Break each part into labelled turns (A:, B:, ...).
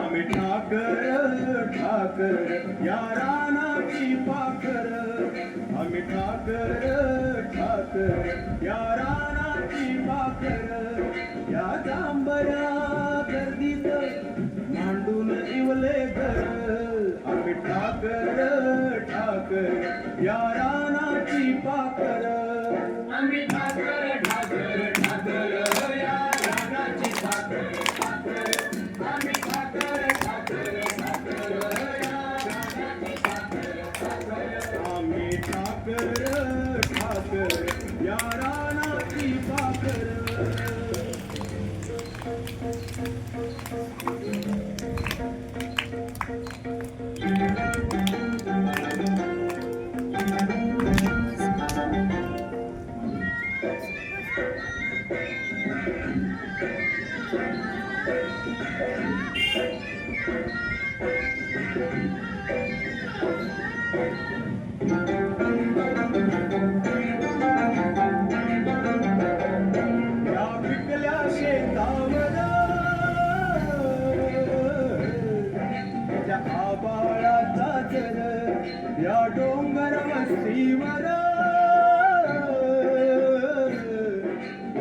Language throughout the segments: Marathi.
A: आम्ही ठाकर ठाकर या रानाची पाखर, आम्ही ठाकर ठाकर या रानाची पाखर, या जांभया गर्दीत मांडून इवले घर, आम्ही ठाकर ठाकर या रानाची पाखर,
B: आम्ही ठाकर ठाकर ठाकर या रानाची पाखर, आम्ही ठाकर ठाकर ठाकर या रानाची पाखर,
A: आम्ही ठाकर ठाकर या रानाची पाखर. या पिकल्या शेतावर त्या आबाळाचा जर, या डोंगर वस्तीवर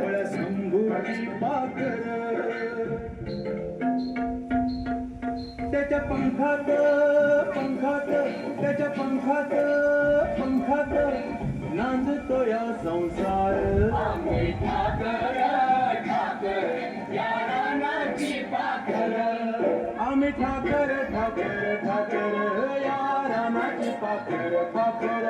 A: ओळ शंभूची पाखर, त्याच्या पंखात पंखात त्याच्या पंखात पंखात नांदतो या संसार,
B: आम्ही ठाकर ठाकर या रानाची पाखर,
A: आम्ही ठाकर ठाकर ठाकर या रानाची पाखर पाखर.